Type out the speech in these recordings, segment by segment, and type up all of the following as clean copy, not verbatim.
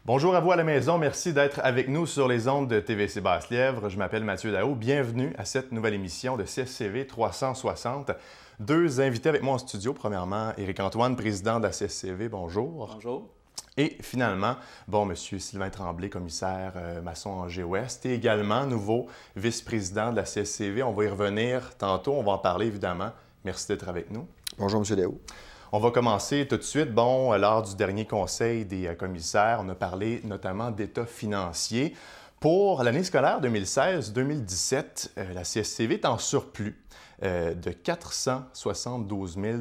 Bonjour à vous à la maison, merci d'être avec nous sur les ondes de TVC Basse-Lièvre. Je m'appelle Mathieu Daou, bienvenue à cette nouvelle émission de CSCV 360. Deux invités avec moi en studio. Premièrement, Éric-Antoine, président de la CSCV, bonjour. Bonjour. Et finalement, M. Sylvain Tremblay, commissaire maçon en G-Ouest et également nouveau vice-président de la CSCV. On va y revenir tantôt, on va en parler évidemment. Merci d'être avec nous. Bonjour, M. Daou. On va commencer tout de suite. Lors du dernier conseil des commissaires, on a parlé notamment d'état financier. Pour l'année scolaire 2016-2017, la CSCV est en surplus de 472 000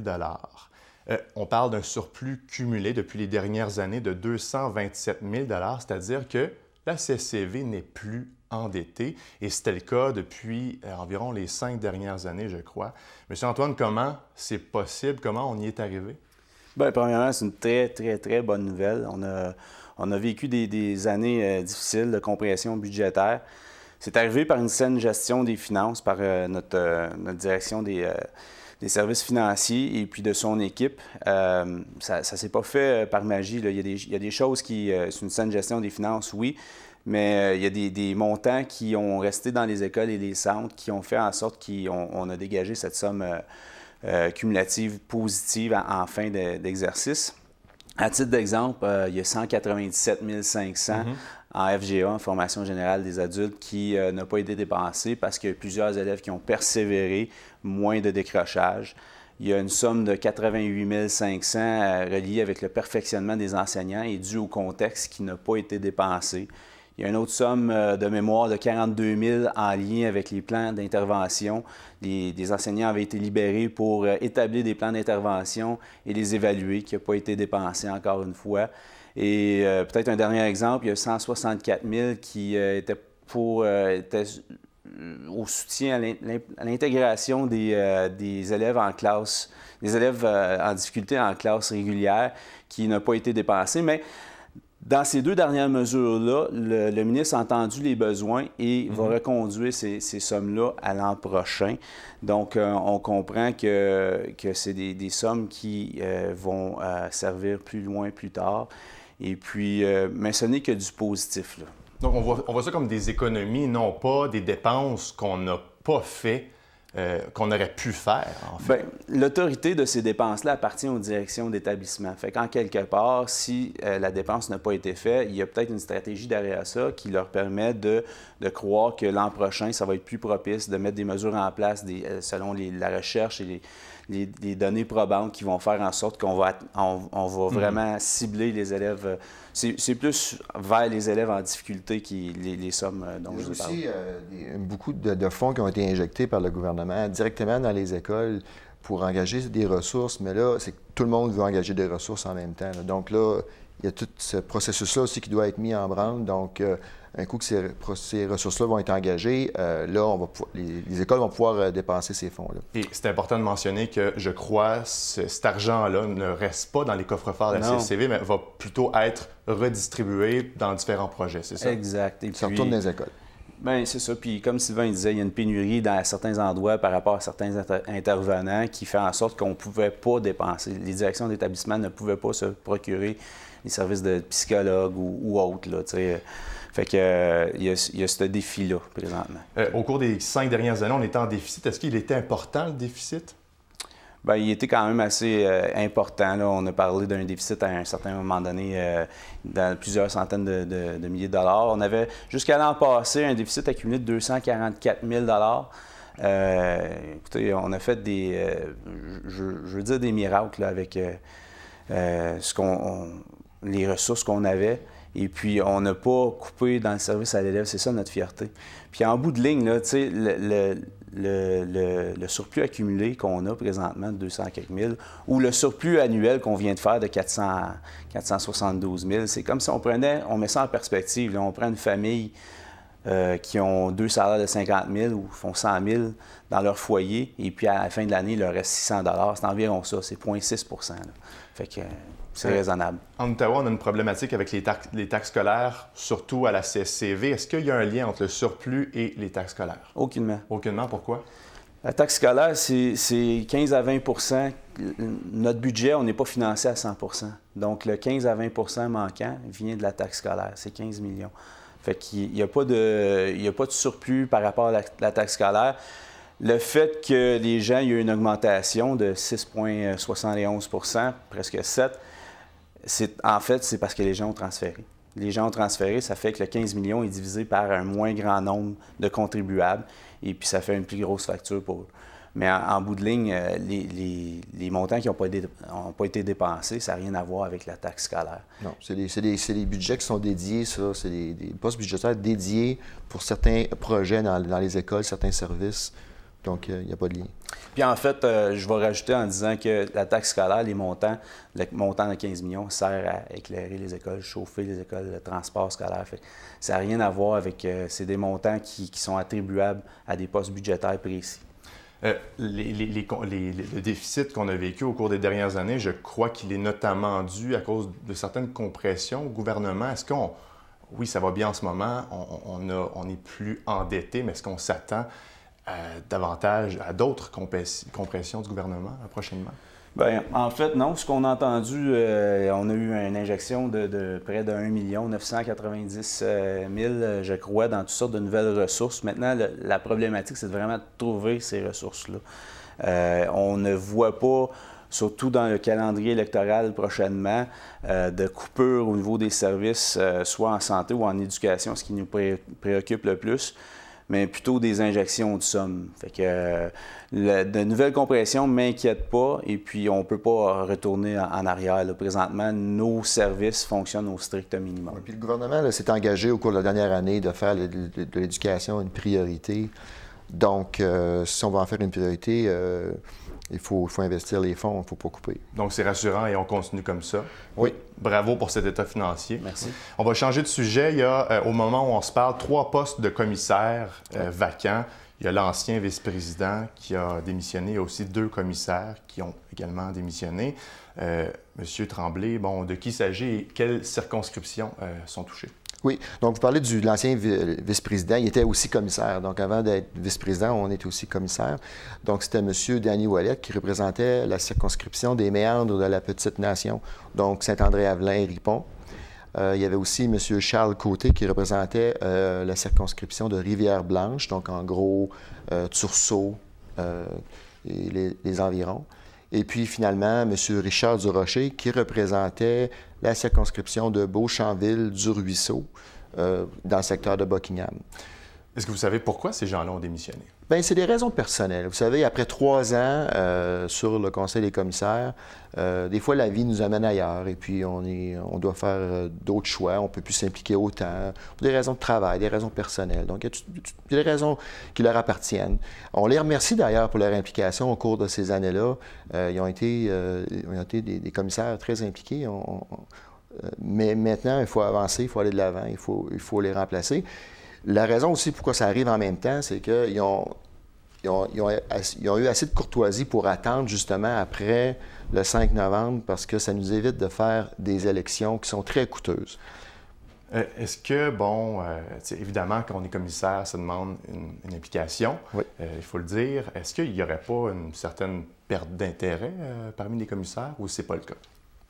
On parle d'un surplus cumulé depuis les dernières années de 227 000 c'est-à-dire que la CSCV n'est plus endettée et c'était le cas depuis environ les 5 dernières années, je crois. Monsieur Antoine, comment c'est possible? Comment on y est arrivé? Bien, premièrement, c'est une très bonne nouvelle. On a vécu des années difficiles de compression budgétaire. C'est arrivé par une saine gestion des finances, par notre direction des services financiers et puis de son équipe. Ça ne s'est pas fait par magie, là. Il y a des choses qui... c'est une saine gestion des finances, oui, mais il y a des montants qui ont resté dans les écoles et les centres qui ont fait en sorte qu'on a dégagé cette somme cumulative positive en fin d'exercice. À titre d'exemple, il y a 197 500 en FGA, en formation générale des adultes, qui n'a pas été dépensé parce qu'il y a plusieurs élèves qui ont persévéré, moins de décrochage. Il y a une somme de 88 500 reliée avec le perfectionnement des enseignants et due au contexte qui n'a pas été dépensé. Il y a une autre somme de mémoire de 42 000 en lien avec les plans d'intervention. Des enseignants avaient été libérés pour établir des plans d'intervention et les évaluer, qui n'a pas été dépensé encore une fois. Et peut-être un dernier exemple, il y a 164 000 qui étaient au soutien à l'intégration des élèves en classe, des élèves en difficulté en classe régulière, qui n'a pas été dépensé. Mais dans ces deux dernières mesures-là, le ministre a entendu les besoins et va reconduire ces sommes-là à l'an prochain. Donc, on comprend que c'est des sommes qui vont servir plus loin, plus tard. Et puis, mais ce n'est que du positif, là. Donc, on voit ça comme des économies, non pas des dépenses qu'on n'a pas fait, qu'on aurait pu faire, en fait. Bien, l'autorité de ces dépenses-là appartient aux directions d'établissement. Fait qu'en quelque part, si la dépense n'a pas été faite, il y a peut-être une stratégie derrière ça qui leur permet de croire que l'an prochain, ça va être plus propice de mettre des mesures en place selon la recherche et les données probantes qui vont faire en sorte qu'on va vraiment cibler les élèves. C'est plus vers les élèves en difficulté les sommes dont je vous parle. Il y a aussi beaucoup de fonds qui ont été injectés par le gouvernement directement dans les écoles pour engager des ressources, mais là, c'est que tout le monde veut engager des ressources en même temps. Donc là, il y a tout ce processus-là aussi qui doit être mis en branle. Donc, un coup que ces ressources-là vont être engagées, là, les écoles vont pouvoir dépenser ces fonds-là. Et c'est important de mentionner que, je crois, cet argent-là ne reste pas dans les coffres-forts de la CSCV, mais va plutôt être redistribué dans différents projets, c'est ça? Exact. Et ça retourne dans les écoles. Bien, c'est ça. Puis comme Sylvain disait, il y a une pénurie dans certains endroits par rapport à certains intervenants qui fait en sorte qu'on ne pouvait pas dépenser. Les directions d'établissement ne pouvaient pas se procurer les services de psychologues ou autres, là, t'sais. Fait que, il y a ce défi-là, présentement. Au cours des 5 dernières années, on était en déficit. Est-ce qu'il était important, le déficit? Bien, il était quand même assez important, là. On a parlé d'un déficit à un certain moment donné dans plusieurs centaines de milliers de dollars. On avait, jusqu'à l'an passé, un déficit accumulé de 244 000 écoutez, on a fait je veux dire des miracles là, avec les ressources qu'on avait. Et puis, on n'a pas coupé dans le service à l'élève. C'est ça notre fierté. Puis, en bout de ligne, là, tu sais, le surplus accumulé qu'on a présentement de 200 quelques mille, ou le surplus annuel qu'on vient de faire de 472 000, c'est comme si on met ça en perspective. Là, on prend une famille qui ont 2 salaires de 50 000 ou font 100 000 dans leur foyer, et puis à la fin de l'année, il leur reste 600 $. C'est environ ça, c'est 0,6 %. Fait que c'est raisonnable. En Ottawa, on a une problématique avec les taxes scolaires, surtout à la CSCV. Est-ce qu'il y a un lien entre le surplus et les taxes scolaires? Aucunement. Aucunement, pourquoi? La taxe scolaire, c'est 15 à 20 Notre budget, on n'est pas financé à 100 Donc, le 15 à 20 manquant vient de la taxe scolaire. C'est 15 millions. Fait qu'il n'y a pas de surplus par rapport à la taxe scolaire. Le fait que les gens, il y a eu une augmentation de 6,71 presque 7 en fait, c'est parce que les gens ont transféré. Les gens ont transféré, ça fait que le 15 millions est divisé par un moins grand nombre de contribuables et puis ça fait une plus grosse facture pour eux. Mais en bout de ligne, les montants qui n'ont pas été dépensés, ça n'a rien à voir avec la taxe scolaire. Non, c'est des budgets qui sont dédiés, ça. C'est des postes budgétaires dédiés pour certains projets dans les écoles, certains services. Donc, il n'y a pas de lien. Puis en fait, je vais rajouter en disant que la taxe scolaire, le montant de 15 millions sert à éclairer les écoles, chauffer les écoles, le transport scolaire. Fait, ça n'a rien à voir avec... c'est des montants qui sont attribuables à des postes budgétaires précis. Le déficit qu'on a vécu au cours des dernières années, je crois qu'il est notamment dû à cause de certaines compressions au gouvernement. Est-ce qu'on... Oui, ça va bien en ce moment, on est plus endetté, mais est-ce qu'on s'attend davantage à d'autres compressions du gouvernement prochainement? Bien, en fait, non. Ce qu'on a entendu, on a eu une injection de près de 1 990 000, je crois, dans toutes sortes de nouvelles ressources. Maintenant, la problématique, c'est vraiment de trouver ces ressources-là. On ne voit pas, surtout dans le calendrier électoral prochainement, de coupure au niveau des services, soit en santé ou en éducation, ce qui nous préoccupe le plus, mais plutôt des injections de sommes. Fait que de nouvelles compressions ne m'inquiètent pas et puis on ne peut pas retourner en arrière. Là. Présentement, nos services fonctionnent au strict minimum. Oui, puis le gouvernement s'est engagé au cours de la dernière année de faire de l'éducation une priorité. Donc, si on va en faire une priorité, il faut investir les fonds, il ne faut pas couper. Donc, c'est rassurant et on continue comme ça. Oui. Bravo pour cet état financier. Merci. On va changer de sujet. Il y a, au moment où on se parle, 3 postes de commissaires vacants. Il y a l'ancien vice-président qui a démissionné. Il y a aussi 2 commissaires qui ont également démissionné. Monsieur Tremblay, bon, de qui s'agit et quelles circonscriptions sont touchées? Oui. Donc, vous parlez de l'ancien vice-président. Il était aussi commissaire. Donc, avant d'être vice-président, on était aussi commissaire. Donc, c'était M. Danny Ouellet qui représentait la circonscription des méandres de la Petite-Nation, donc Saint-André-Avelin-Ripon. Il y avait aussi M. Charles Côté qui représentait la circonscription de Rivière-Blanche, donc en gros Tursault et les environs. Et puis finalement, M. Richard Durocher qui représentait la circonscription de Beauchamp-Ville-du-Ruisseau dans le secteur de Buckingham. Est-ce que vous savez pourquoi ces gens-là ont démissionné? Bien, c'est des raisons personnelles. Vous savez, après 3 ans sur le Conseil des commissaires, des fois, la vie nous amène ailleurs et puis on doit faire d'autres choix. On ne peut plus s'impliquer autant pour des raisons de travail, des raisons personnelles. Donc, il y a des raisons qui leur appartiennent. On les remercie d'ailleurs pour leur implication au cours de ces années-là. Ils ont été des commissaires très impliqués. Mais maintenant, il faut avancer, il faut aller de l'avant, il faut les remplacer. La raison aussi pourquoi ça arrive en même temps, c'est qu'ils ont eu assez de courtoisie pour attendre justement après le 5 novembre parce que ça nous évite de faire des élections qui sont très coûteuses. Est-ce que, bon, évidemment, quand on est commissaire, ça demande une implication, oui. Il faut le dire. Est-ce qu'il n'y aurait pas une certaine perte d'intérêt parmi les commissaires ou c'est pas le cas?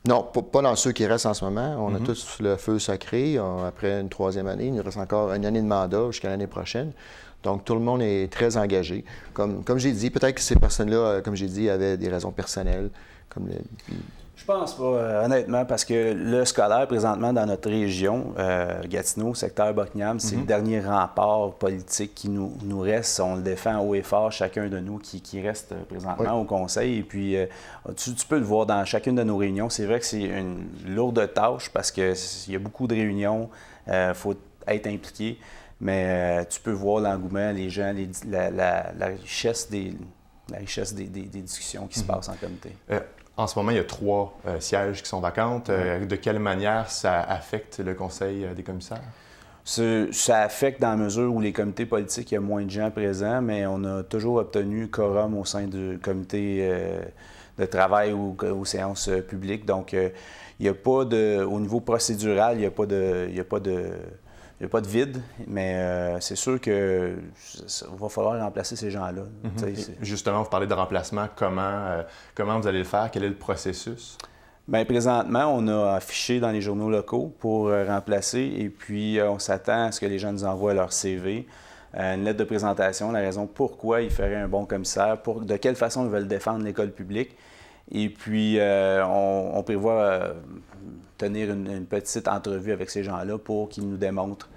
Non, pas dans ceux qui restent en ce moment. On a tous le feu sacré. Après une 3e année, il nous reste encore une année de mandat jusqu'à l'année prochaine. Donc, tout le monde est très engagé. Comme j'ai dit, peut-être que ces personnes-là, comme j'ai dit, avaient des raisons personnelles. Je pense pas, honnêtement, parce que le scolaire, présentement, dans notre région, Gatineau, secteur Buckingham, c'est le dernier rempart politique qui nous reste. On le défend haut et fort, chacun de nous qui reste présentement au Conseil. Et puis, tu peux le voir dans chacune de nos réunions. C'est vrai que c'est une lourde tâche parce qu'il y a beaucoup de réunions, il faut être impliqué. Mais tu peux voir l'engouement, les gens, la richesse des discussions qui se passent en comité. En ce moment, il y a 3 sièges qui sont vacantes. De quelle manière ça affecte le Conseil des commissaires? Ça affecte dans la mesure où les comités politiques, il y a moins de gens présents, mais on a toujours obtenu quorum au sein du comité de travail ou aux séances publiques. Donc, il n'y a pas de... Au niveau procédural, il n'y a pas de Il n'y a pas de vide, mais c'est sûr qu'il va falloir remplacer ces gens-là. Justement, vous parlez de remplacement. Comment vous allez le faire? Quel est le processus? Bien, présentement, on a affiché dans les journaux locaux pour remplacer et puis on s'attend à ce que les gens nous envoient leur CV, une lettre de présentation, la raison pourquoi ils feraient un bon commissaire, de quelle façon ils veulent défendre l'école publique. Et puis, on prévoit tenir une petite entrevue avec ces gens-là pour qu'ils nous démontrent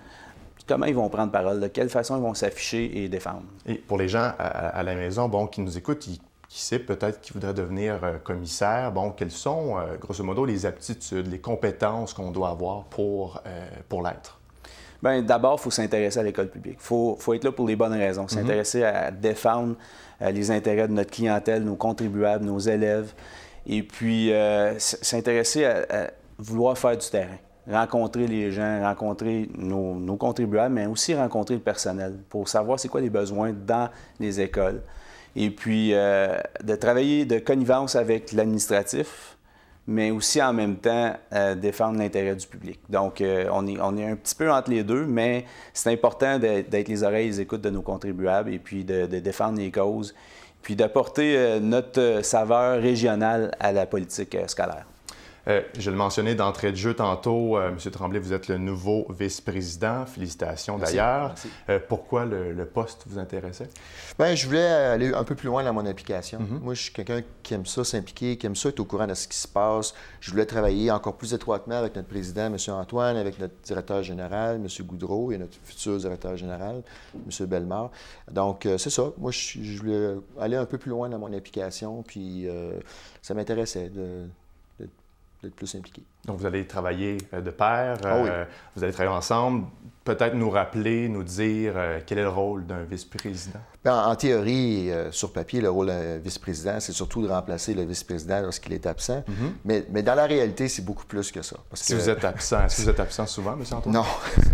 comment ils vont prendre parole, de quelle façon ils vont s'afficher et défendre. Et pour les gens à la maison qui nous écoutent, qui sait peut-être qu'ils voudraient devenir commissaire, quelles sont, grosso modo, les aptitudes, les compétences qu'on doit avoir pour l'être? Bien, d'abord, il faut s'intéresser à l'école publique. Il faut être là pour les bonnes raisons, s'intéresser à défendre les intérêts de notre clientèle, nos contribuables, nos élèves, et puis s'intéresser à vouloir faire du terrain, rencontrer les gens, rencontrer nos contribuables, mais aussi rencontrer le personnel pour savoir c'est quoi les besoins dans les écoles. Et puis, de travailler de connivence avec l'administratif, mais aussi en même temps défendre l'intérêt du public. Donc, on est un petit peu entre les deux, mais c'est important d'être les oreilles et les écoutes de nos contribuables et puis de défendre les causes, puis d'apporter notre saveur régionale à la politique scolaire. Je le mentionnais d'entrée de jeu tantôt, M. Tremblay, vous êtes le nouveau vice-président. Félicitations d'ailleurs. Pourquoi le poste vous intéressait? Bien, je voulais aller un peu plus loin dans mon implication. Moi, je suis quelqu'un qui aime ça s'impliquer, qui aime ça être au courant de ce qui se passe. Je voulais travailler encore plus étroitement avec notre président, M. Antoine, avec notre directeur général, M. Goudreau, et notre futur directeur général, M. Bellemare. Donc, c'est ça. Moi, je voulais aller un peu plus loin dans mon implication, puis ça m'intéressait d'être plus impliqué. Donc, vous allez travailler de pair, oui. Vous allez travailler ensemble, peut-être nous rappeler, nous dire quel est le rôle d'un vice-président? Bien, en théorie, sur papier, le rôle d'un vice-président, c'est surtout de remplacer le vice-président lorsqu'il est absent. Mais dans la réalité, c'est beaucoup plus que ça. Si vous êtes absent, est-ce que vous êtes absent souvent, M. Antoine? Non.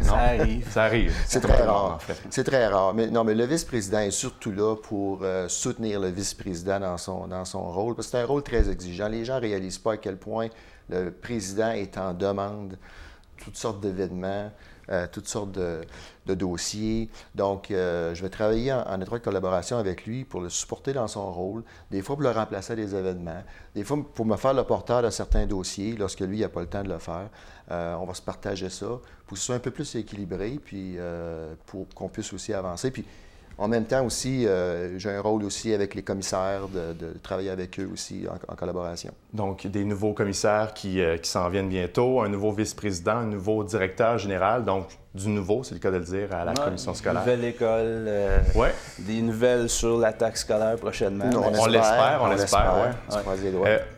Ça arrive. Ça arrive. C'est très rare. En fait. C'est très rare. Mais non, mais le vice-président est surtout là pour soutenir le vice-président dans son rôle, parce que c'est un rôle très exigeant. Les gens ne réalisent pas à quel point le président est en demande toutes sortes d'événements, toutes sortes de dossiers. Donc, je vais travailler en étroite collaboration avec lui pour le supporter dans son rôle, des fois pour le remplacer à des événements, des fois pour me faire le porteur de certains dossiers lorsque lui n'a pas le temps de le faire. On va se partager ça pour que ce soit un peu plus équilibré, puis pour qu'on puisse aussi avancer. Puis, en même temps aussi, j'ai un rôle aussi avec les commissaires, de travailler avec eux aussi en collaboration. Donc, des nouveaux commissaires qui s'en viennent bientôt, un nouveau vice-président, un nouveau directeur général, donc du nouveau, c'est le cas de le dire, à la commission scolaire. Une nouvelle école, des nouvelles sur la taxe scolaire prochainement. On l'espère.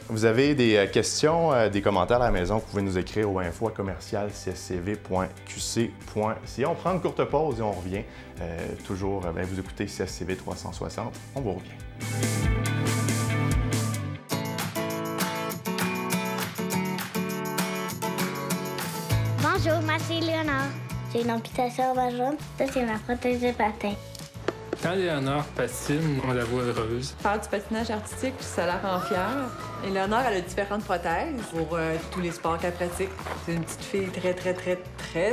Vous avez des questions, des commentaires à la maison, vous pouvez nous écrire au info@cscv.qc.ca. On prend une courte pause et on revient. Toujours, vous écoutez CSCV 360. On vous revient. Bonjour, moi c'est Léonard. J'ai une amputation au bras. Ça, c'est ma prothèse de patin. Quand Léonard patine, on la voit heureuse. Faire du patinage artistique, ça la rend fière. Et Léonard, elle a différentes prothèses pour tous les sports qu'elle pratique. C'est une petite fille très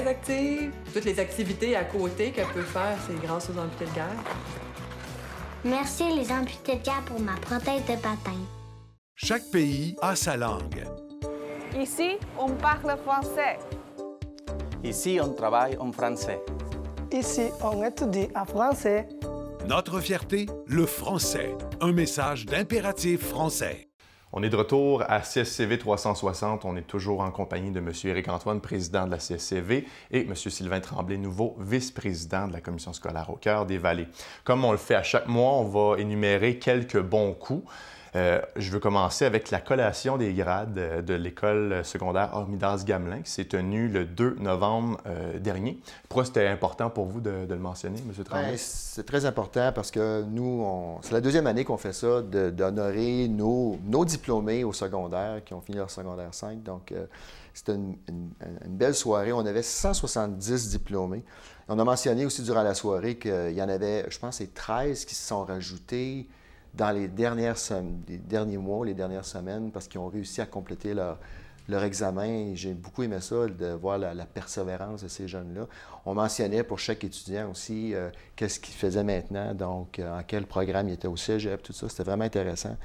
active. Toutes les activités à côté qu'elle peut faire, c'est grâce aux amputés de guerre. Merci les amputés de guerre pour ma prothèse de patin. Chaque pays a sa langue. Ici, on parle français. Ici, on travaille en français. Ici, on étudie en français. Notre fierté, le français. Un message d'impératif français. On est de retour à CSCV 360. On est toujours en compagnie de M. Éric-Antoine, président de la CSCV, et M. Sylvain Tremblay, nouveau vice-président de la commission scolaire au Cœur des Vallées. Comme on le fait à chaque mois, on va énumérer quelques bons coups. Je veux commencer avec la collation des grades de l'école secondaire Hormidas-Gamelin qui s'est tenue le 2 novembre dernier. Pourquoi c'était important pour vous de le mentionner, M. Tremblay? C'est très important parce que nous, c'est la deuxième année qu'on fait ça, d'honorer nos diplômés au secondaire qui ont fini leur secondaire 5. Donc, c'était une belle soirée. On avait 170 diplômés. On a mentionné aussi durant la soirée qu'il y en avait, je pense, 13 qui se sont rajoutés dans les derniers mois, les dernières semaines, parce qu'ils ont réussi à compléter leur examen. J'ai beaucoup aimé ça, de voir la persévérance de ces jeunes-là. On mentionnait pour chaque étudiant aussi qu'est-ce qu'ils faisaient maintenant, donc en quel programme ils étaient au cégep, tout ça. C'était vraiment intéressant.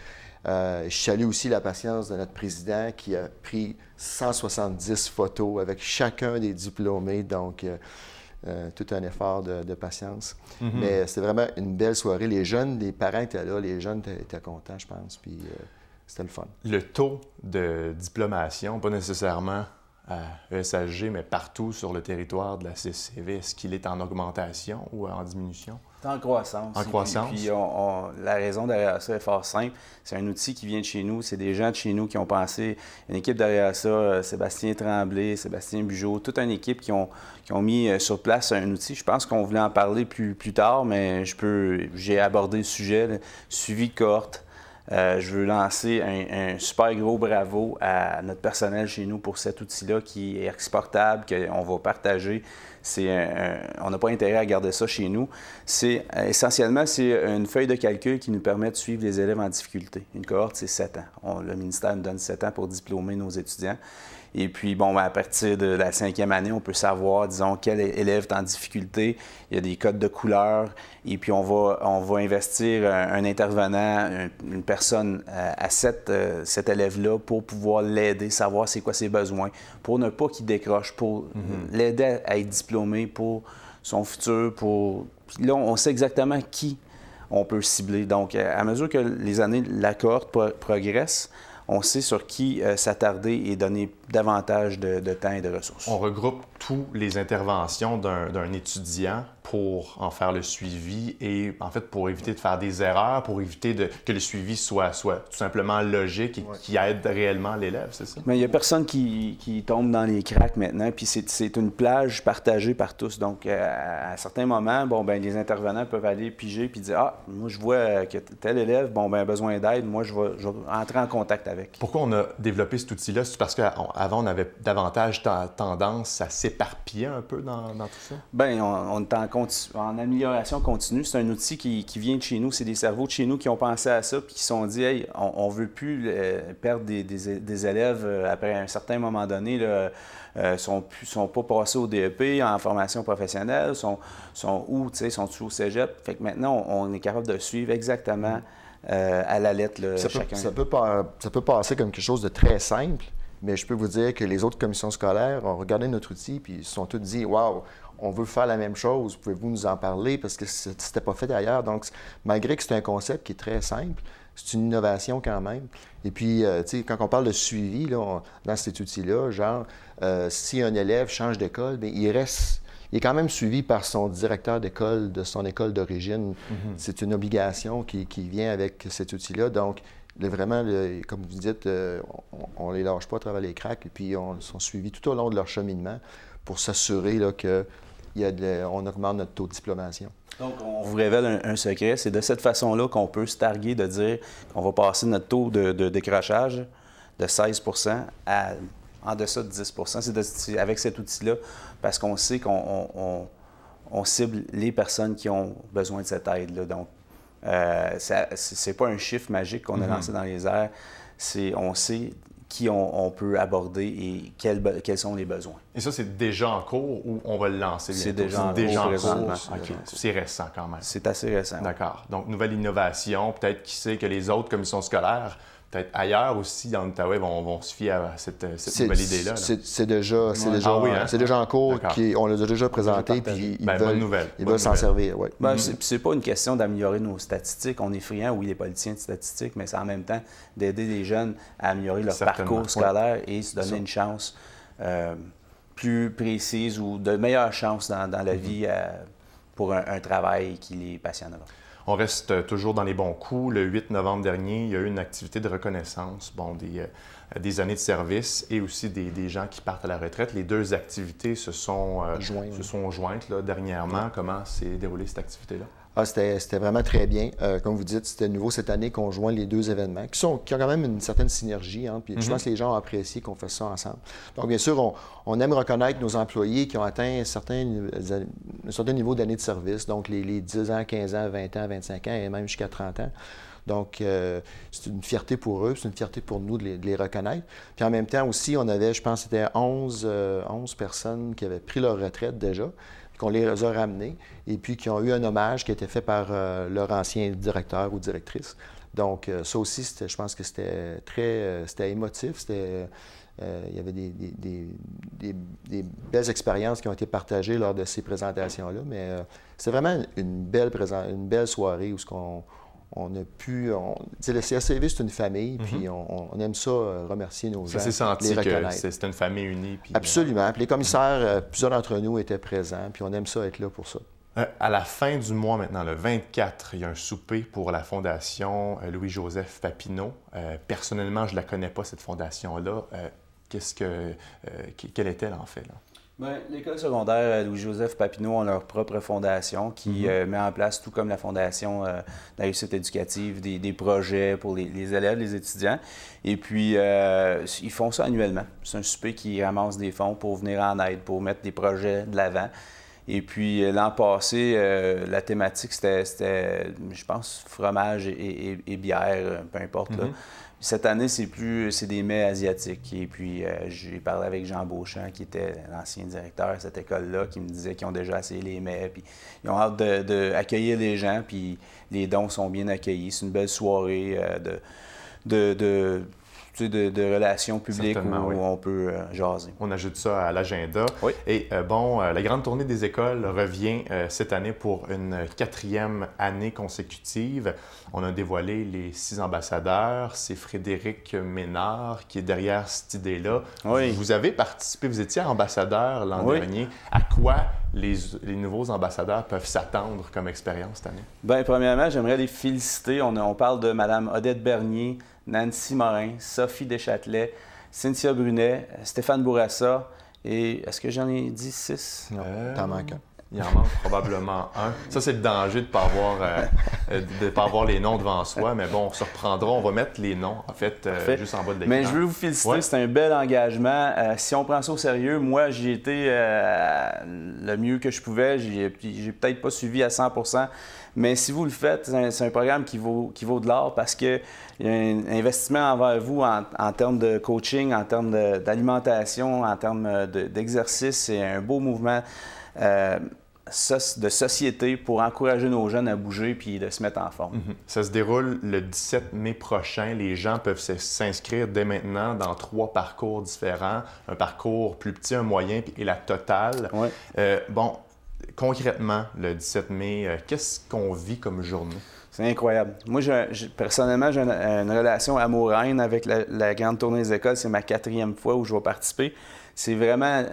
Je salue aussi la patience de notre président qui a pris 170 photos avec chacun des diplômés, donc tout un effort de patience. Mais c'était vraiment une belle soirée. Les jeunes, les parents étaient là, les jeunes étaient contents, je pense, puis c'était le fun. Le taux de diplomation, pas nécessairement à ESHG, mais partout sur le territoire de la CSCV, est-ce qu'il est en augmentation ou en diminution? C'est en croissance. En croissance. Puis la raison derrière ça est fort simple. C'est un outil qui vient de chez nous. C'est des gens de chez nous qui ont pensé. Une équipe derrière ça, Sébastien Tremblay, Sébastien Bugeaud, toute une équipe qui ont mis sur place un outil. Je pense qu'on voulait en parler plus tard, mais j'ai abordé le sujet, le suivi de cohorte. Je veux lancer un super gros bravo à notre personnel chez nous pour cet outil-là qui est exportable, qu'on va partager. On n'a pas intérêt à garder ça chez nous. Essentiellement, c'est une feuille de calcul qui nous permet de suivre les élèves en difficulté. Une cohorte, c'est 7 ans. Le ministère nous donne 7 ans pour diplômer nos étudiants. Et puis, à partir de la 5e année, on peut savoir, disons, quel élève est en difficulté. Il y a des codes de couleur. Et puis, on va investir un intervenant, une personne à cet élève-là pour pouvoir l'aider, savoir c'est quoi ses besoins, pour ne pas qu'il décroche, pour l'aider à être diplômé pour son futur. Puis là, on sait exactement qui on peut cibler. Donc, à mesure que les années, la cohorte progresse, on sait sur qui s'attarder et donner davantage de temps et de ressources. On regroupe toutes les interventions d'un étudiant pour en faire le suivi et, en fait, pour éviter de faire des erreurs, pour éviter que le suivi soit tout simplement logique et qui aide réellement l'élève, c'est ça? Mais il n'y a personne qui tombe dans les cracks maintenant, puis c'est une plage partagée par tous. Donc, à certains moments, les intervenants peuvent aller piger puis dire « Ah, moi, je vois que tel élève, besoin d'aide, moi, je vais entrer en contact avec. » Pourquoi on a développé cet outil-là? C'est parce qu'avant, on avait davantage tendance à s'éparpiller un peu dans tout ça? Bien, on est en amélioration continue. C'est un outil qui vient de chez nous. C'est des cerveaux de chez nous qui ont pensé à ça puis qui se sont dit « Hey, on ne veut plus perdre des élèves après un certain moment donné. Sont pas passés au DEP, en formation professionnelle, sont où, tu sais, sont-ils au cégep? » Fait que maintenant, on est capable de suivre exactement à la lettre chacun. Ça peut passer comme quelque chose de très simple, mais je peux vous dire que les autres commissions scolaires ont regardé notre outil puis ils se sont tous dit « Wow, on veut faire la même chose, pouvez-vous nous en parler? » Parce que c'était pas fait ailleurs. Donc, malgré que c'est un concept qui est très simple, c'est une innovation quand même. Et puis, tu sais, quand on parle de suivi, là, dans cet outil-là, genre, si un élève change d'école, bien, il est quand même suivi par son directeur d'école, de son école d'origine. C'est une obligation qui vient avec cet outil-là. Donc, vraiment, comme vous dites, on ne les lâche pas à travers les cracks et puis ils sont suivis tout au long de leur cheminement pour s'assurer qu'on augmente notre taux de diplomation. Donc, on vous révèle un secret. C'est de cette façon-là qu'on peut se targuer de dire qu'on va passer notre taux de décrochage de 16 à en deçà de 10 C'est avec cet outil-là, parce qu'on sait qu'on cible les personnes qui ont besoin de cette aide-là. Donc, c'est pas un chiffre magique qu'on a lancé dans les airs. On sait qui on peut aborder et quels sont les besoins. Et ça, c'est déjà en cours ou on va le lancer bientôt? C'est déjà en cours. Okay. C'est récent quand même. C'est assez récent. D'accord. Donc, nouvelle innovation. Peut-être qui sait que les autres commissions scolaires, peut-être ailleurs aussi, dans l'Outaouais, vont se fier à cette nouvelle idée-là. C'est déjà en cours. On l'a déjà présenté, puis ils veulent s'en servir. Ouais. C'est pas une question d'améliorer nos statistiques. On est friands, oui, les politiciens de statistiques, mais c'est en même temps d'aider les jeunes à améliorer leur parcours scolaire et se donner une chance plus précise ou de meilleures chances dans la vie pour un travail qui les passionnera. On reste toujours dans les bons coups. Le 8 novembre dernier, il y a eu une activité de reconnaissance des années de service et aussi des gens qui partent à la retraite. Les deux activités se sont jointes là, dernièrement. Comment s'est déroulée cette activité-là? C'était vraiment très bien. Comme vous dites, c'était nouveau cette année qu'on joint les deux événements, qui ont quand même une certaine synergie. Puis je pense que les gens ont apprécié qu'on fasse ça ensemble. Donc, bien sûr, on aime reconnaître nos employés qui ont atteint un certain niveau d'années de service, donc les 10 ans, 15 ans, 20 ans, 25 ans et même jusqu'à 30 ans. Donc, c'est une fierté pour eux, c'est une fierté pour nous de les reconnaître. Puis en même temps aussi, on avait, je pense, c'était 11 personnes qui avaient pris leur retraite déjà, qu'on les a ramenées, et puis qui ont eu un hommage qui a été fait par leur ancien directeur ou directrice. Donc, ça aussi, je pense que c'était émotif, il y avait des belles expériences qui ont été partagées lors de ces présentations-là, mais c'est vraiment une belle soirée où on a pu... le CSCV, c'est une famille, puis on aime ça, remercier nos gens, ça s'est senti les que reconnaître. c'était une famille unie. Puis, absolument. Puis les commissaires, plusieurs d'entre nous étaient présents, puis on aime ça être là pour ça. À la fin du mois maintenant, le 24, il y a un souper pour la Fondation Louis-Joseph Papineau. Personnellement, je ne la connais pas, cette fondation-là. Quelle est-elle, en fait? L'école secondaire Louis-Joseph Papineau ont leur propre fondation qui met en place, tout comme la Fondation de la réussite éducative, des projets pour les élèves, les étudiants. Et puis, ils font ça annuellement. C'est un souper qui ramasse des fonds pour venir en aide, pour mettre des projets de l'avant. Et puis, l'an passé, la thématique, c'était, je pense, fromage et bière, peu importe. Là. Cette année, c'est des mets asiatiques. Et puis, j'ai parlé avec Jean Beauchamp, qui était l'ancien directeur de cette école-là, qui me disait qu'ils ont déjà essayé les mets. Puis, ils ont hâte d'accueillir les gens, puis les dons sont bien accueillis. C'est une belle soirée de relations publiques où on peut jaser. On ajoute ça à l'agenda. Oui. Et la grande tournée des écoles revient cette année pour une 4e année consécutive. On a dévoilé les 6 ambassadeurs. C'est Frédéric Ménard qui est derrière cette idée-là. Oui. Vous avez participé, vous étiez ambassadeur l'an dernier. À quoi les nouveaux ambassadeurs peuvent s'attendre comme expérience cette année? Bien, premièrement, j'aimerais les féliciter. On parle de Mme Odette Bernier, Nancy Morin, Sophie Deschâtelet, Cynthia Brunet, Stéphane Bourassa et est-ce que j'en ai dit 6? Non, t'en manques un. Il en manque probablement un. Ça, c'est le danger de ne pas avoir les noms devant soi, mais bon, on se reprendra. On va mettre les noms, en fait, juste en bas de l'écran. Mais je veux vous féliciter, c'est un bel engagement. Si on prend ça au sérieux, moi, j'ai été le mieux que je pouvais. J'ai peut-être pas suivi à 100%, mais si vous le faites, c'est un programme qui vaut de l'or parce qu'il y a un investissement envers vous en termes de coaching, en termes d'alimentation, en termes d'exercice. C'est un beau mouvement de société pour encourager nos jeunes à bouger puis de se mettre en forme. Ça se déroule le 17 mai prochain. Les gens peuvent s'inscrire dès maintenant dans 3 parcours différents. Un parcours plus petit, un moyen et la totale. Oui. Concrètement, le 17 mai, qu'est-ce qu'on vit comme journée? C'est incroyable. Moi, personnellement, j'ai une relation amour-haine avec la grande tournée des écoles. C'est ma 4e fois où je vais participer. C'est vraiment...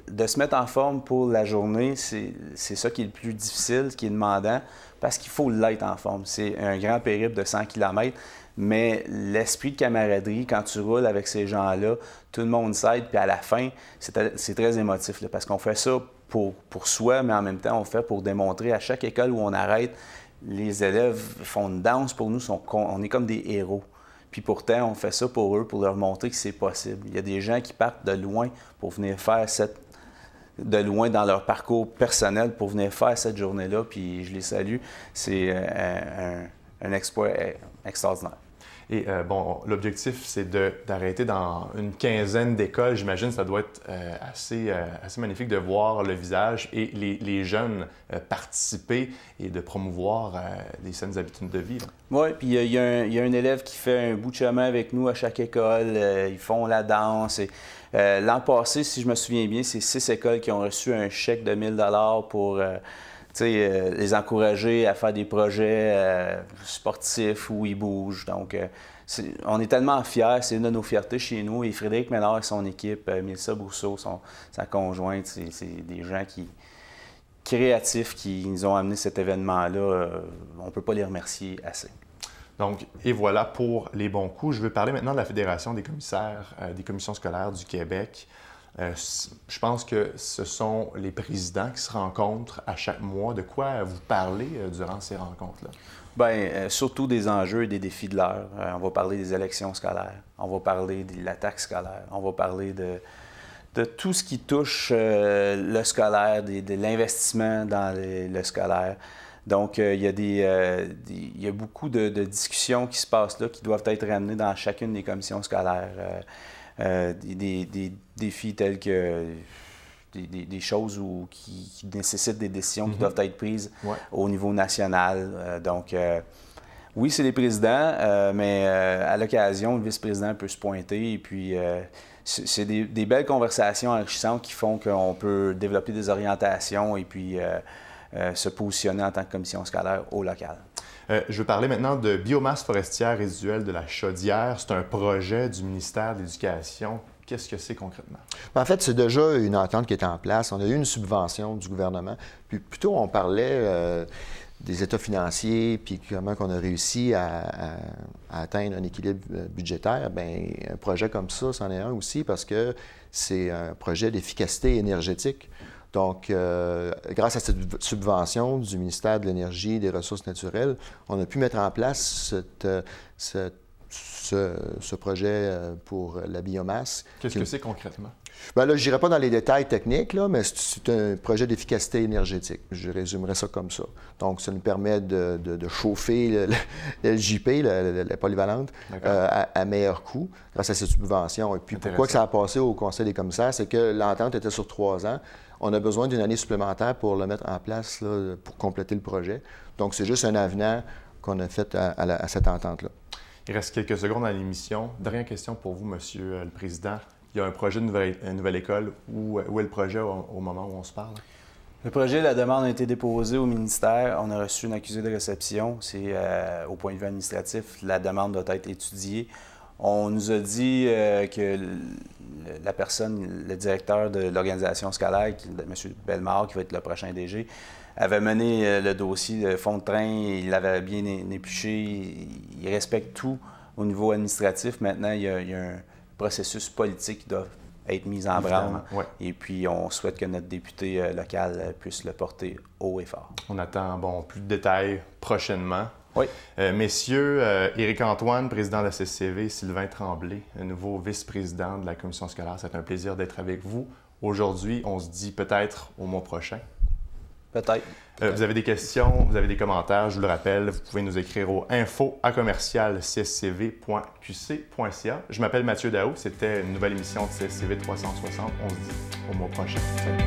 de se mettre en forme pour la journée, c'est ça qui est le plus difficile, qui est demandant, parce qu'il faut l'être en forme. C'est un grand périple de 100 km, mais l'esprit de camaraderie, quand tu roules avec ces gens-là, tout le monde s'aide, puis à la fin, c'est très émotif, là, parce qu'on fait ça pour soi, mais en même temps, on fait pour démontrer à chaque école où on arrête, les élèves font une danse pour nous, on est comme des héros. Puis pourtant, on fait ça pour eux, pour leur montrer que c'est possible. Il y a des gens qui partent de loin pour venir faire de loin dans leur parcours personnel pour venir faire cette journée-là, puis je les salue. C'est un exploit extraordinaire. Et l'objectif, c'est d'arrêter dans une 15aine d'écoles. J'imagine que ça doit être assez magnifique de voir le visage et les jeunes participer et de promouvoir les saines habitudes de vie. Oui, puis il y a un élève qui fait un bout de chemin avec nous à chaque école. Ils font la danse. L'an passé, si je me souviens bien, c'est 6 écoles qui ont reçu un chèque de 1 000 pour les encourager à faire des projets sportifs où ils bougent. Donc, on est tellement fiers, c'est une de nos fiertés chez nous. Et Frédéric Ménard et son équipe, Mélissa Brousseau, sa conjointe, c'est des gens créatifs qui nous ont amené cet événement-là. On ne peut pas les remercier assez. Donc, et voilà pour les bons coups. Je veux parler maintenant de la Fédération des commissaires des commissions scolaires du Québec. Je pense que ce sont les présidents qui se rencontrent à chaque mois. De quoi vous parlez durant ces rencontres-là? Bien, surtout des enjeux et des défis de l'heure. On va parler des élections scolaires, on va parler de l'attaque scolaire, on va parler de tout ce qui touche le scolaire, de l'investissement dans le scolaire, Donc, il y a beaucoup de discussions qui se passent là, qui doivent être ramenées dans chacune des commissions scolaires. Des défis tels que des choses qui nécessitent des décisions qui doivent être prises au niveau national. Oui, c'est les présidents, mais à l'occasion, le vice-président peut se pointer. Et puis, c'est des belles conversations enrichissantes qui font qu'on peut développer des orientations et puis se positionner en tant que commission scolaire au local. Je veux parler maintenant de biomasse forestière résiduelle de la Chaudière. C'est un projet du ministère de l'Éducation. Qu'est-ce que c'est concrètement? En fait, c'est déjà une entente qui est en place. On a eu une subvention du gouvernement. Puis plutôt, on parlait des états financiers, puis comment on a réussi à atteindre un équilibre budgétaire. Bien, un projet comme ça, c'en est un aussi parce que c'est un projet d'efficacité énergétique. Donc, grâce à cette subvention du ministère de l'Énergie et des Ressources naturelles, on a pu mettre en place ce projet pour la biomasse. Qu'est-ce que c'est concrètement? Bien là, je n'irai pas dans les détails techniques, là, mais c'est un projet d'efficacité énergétique. Je résumerai ça comme ça. Donc, ça nous permet de chauffer le LJP, la polyvalente, à meilleur coût, grâce à cette subvention. Et puis, pourquoi que ça a passé au Conseil des commissaires, c'est que l'entente était sur 3 ans. On a besoin d'une année supplémentaire pour le mettre en place, là, pour compléter le projet. Donc, c'est juste un avenant qu'on a fait à cette entente-là. Il reste quelques secondes à l'émission. Dernière question pour vous, Monsieur le Président. Il y a un projet de nouvelle école. Où est le projet au moment où on se parle? Le projet, la demande a été déposée au ministère. On a reçu une accusé de réception. C'est au point de vue administratif, la demande doit être étudiée. On nous a dit que la personne, le directeur de l'organisation scolaire, M. Bellemare, qui va être le prochain DG, avait mené le dossier de fond de train, il l'avait bien épluché, il respecte tout au niveau administratif. Maintenant, il y a un processus politique qui doit être mis en branle. Et puis, on souhaite que notre député local puisse le porter haut et fort. On attend plus de détails prochainement. Oui. Messieurs, Éric Antoine, président de la CCCV, Sylvain Tremblay, nouveau vice-président de la commission scolaire, c'est un plaisir d'être avec vous. Aujourd'hui, on se dit peut-être au mois prochain. Peut-être. Vous avez des questions, vous avez des commentaires, je vous le rappelle, vous pouvez nous écrire au info@cscv.qc.ca. Je m'appelle Mathieu Daou, c'était une nouvelle émission de CSCV 360. On se dit au mois prochain. Salut.